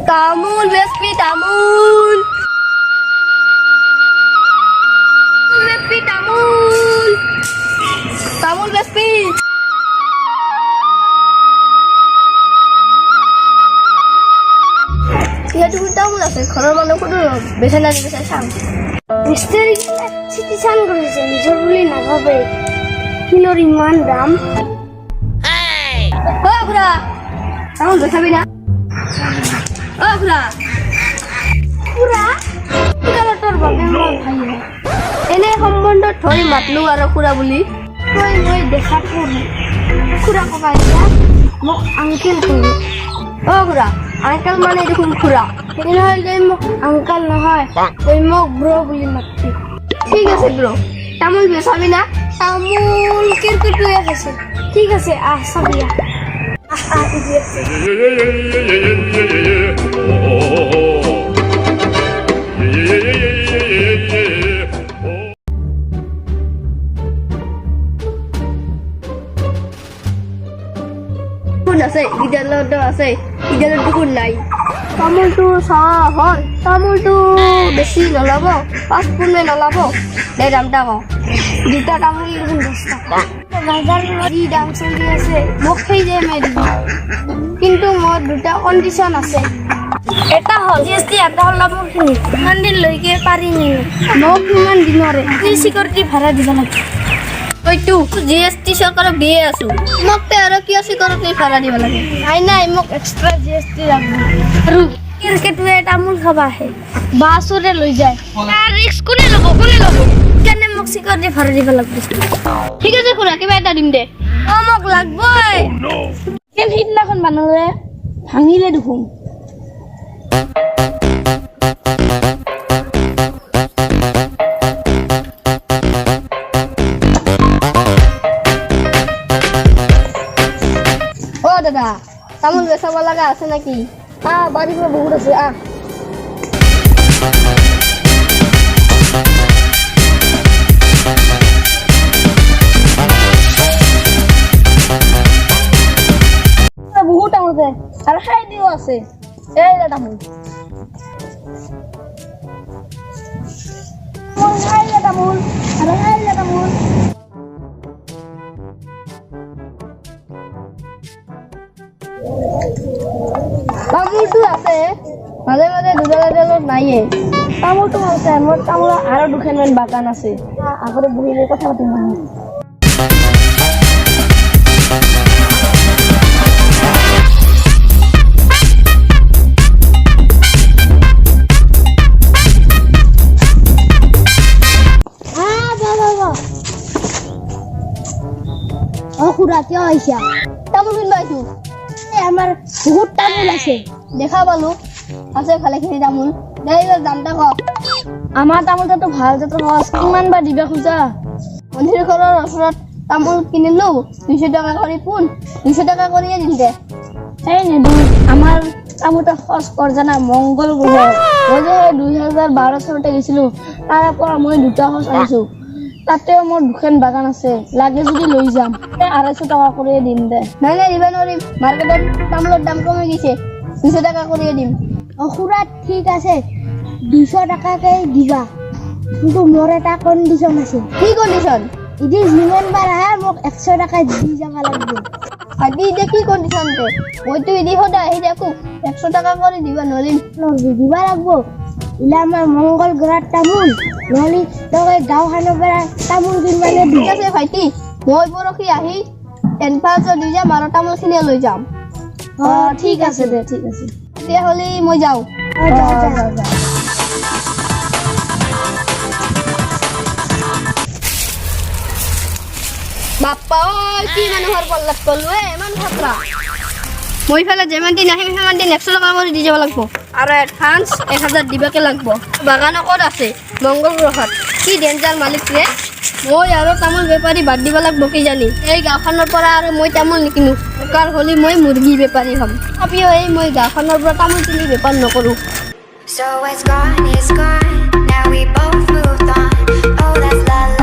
তামোল বেচবি তামোল বেচবি তামোল তামোল বেচবি ইয়াতো তামোল আছে ঘৰৰ মানুহ কোনো বেচা না বেচা চাম মিস্ত্ৰী চিটি চান কৰিছে নিজৰ বুলি নাভাবে কিলোৰ ইমান দাম অ খুৰা তামোল বেচাবি না অ খুৰা পুৰা তোৰ বাবে মই ভাই এনে সম্বন্ধত ধৰি মাতলো আৰু খুৰা বুলি মই দেখাত খুৰা কবা এতিয়া মোক আংকেল কবি অ খুৰা আংকেল মানে দেখোন খুৰা তেনেহ'লে মোক আংকেল নহয় তই মোক ব্ৰ বুলি মাতবি ঠিক আছে ব্ৰ তামোল বেচাবি না তামোল কিৰকিৰটোৱে খাইছে ঠিক আছে আহ চাবি আহ দি আছে কোন আছে বিদ্যালয়ত আছে বিদ্যালয়ত দেখোন নাই তামোলটো চাৱা হ'ল তামোলটো বেছি নল'ব 5 পোনে নল'ব দে দামটা কওঁ দুটা তামোল দেখোন 10 টকা বাজাৰত যি দাম চলি আছে মোক সেই যে মাৰি দিবি কিন্তু মোৰ দুটা কণ্ডিশ্যন আছে এটা হ'ল জিএছটি এটা হ'ল তামোলখিনি ইমান দিনলৈকে পাৰি নিনো মোক ইমান দিনৰে চিকিউৰিটি ভাড়া দিব লাগে হয়তো জিএছটি চৰকাৰক দিয়ে আছো মোক তে আৰু কিয় চিকিউৰিটি ভাড়া দিব লাগে নাই মোক এক্সট্ৰা জিএছটি লাগিব আৰু ক্ৰিকেটে তামোল খাব আহে বাছৰে লৈ যায় তাৰ ৰিস্ক কোনে ল'ব কেনে মোক চিকিউৰিটি ভাড়া দিব লাগিব ঠিক আছে খুৰা কিবা এটা দিম দে মোক লাগবই কেন সিদিনাখন মানুহে ভাঙিলে দেখোন অ দাদা তামোল বেচাব লগা আছে নেকি বাৰীত বহুত আছে বহুত তামোল আছে আৰু খাই দিও আছে এই তামোল তামোল আৰু খাই তামোল তামোলটো আছে মাজে মাজে দুডালত নাইয়ে তামোলটো আছে মোৰ তামোলৰ আৰু দুখনমান বাগান আছে আগতে বহিলে কথা পাতিম মানে খুৰা কিয় আহিছা তামোল কিনিব আহিছো আমাৰ বহুত তামোল আছে দেখা পালো আছে ভালেখিনি তামোল দে এইবাৰ দামটা ক আমাৰ তামোলটো ভাল জাতৰ সহজ কিমান বা দিবা খোজা মন্দিৰ ঘৰৰ ওচৰত তামোল কিনিলো 200 টকা কৰি পোন 200 টকা কৰিয়ে দিম দে এই নিদু আমাৰ তামোলটো সহজ কৰ জানা মংগল গ্ৰহ মই যে 2012 চনতে গৈছিলো তাৰ পৰা মই দুটা সহজ আনিছো তাতেও মোৰ দুখন বাগান আছে লাগে যদি লৈ যাম 250 টকা কৰিয়ে দিম দে নাই দিবা নোৱাৰিম মাৰ্কেটত তামোলৰ দাম কমি গৈছে 200 টকা কৰিয়ে দিম খুৰা ঠিক আছে 200 টকাকে দিবা কিন্তু মোৰ এটা কণ্ডিশ্যন আছে কি কণ্ডিশ্যন ইদি যিমান বাৰ আহে মোক 100 টকা দি যাব লাগিব আজি এতিয়া কি কণ্ডিশ্যন দে মইতো ইদি সদায় আহি দেখো 100 টকা কৰি দিবা নোৱাৰিম দিবা লাগিব ইলা আমাৰ মংগল গ্ৰহৰ তামোল নহলে তই গাঁওখনৰ পৰা তামোল কিনবালে ঠিক আছে ভাইটি মই পৰহি আহি এডভান্সত দি যাম আৰু তামোলখিনি লৈ যাম ঠিক আছে দে ঠিক আছে তেতিয়াহ'লে মই যাওঁ যা বাপ্পা ঐ কি মানুহৰ পল্লাত কলো ইমান খাতৰা মই ফালে যিমান দিন আহিম সিমান দিন 100 টকা কৰি দি যাব লাগিব আৰু এডভান্স 1000 দিবাকে লাগিব বাগান ক'ত আছে মংগল গ্ৰহত কি ডেঞ্জাৰ মালিক ৰে মই আৰু তামোল বেপাৰী বাদ দিব লাগিব কি জানি এই গাঁওখনৰ পৰা আৰু মই তামোল নিকিনো দৰকাৰ হ'লে মই মুৰ্গী বেপাৰী হ'ম তথাপিও এই মই গাঁওখনৰ পৰা তামোল কিনি বেপাৰ নকৰোঁ So it's gone, now we both moved on. Oh, that's la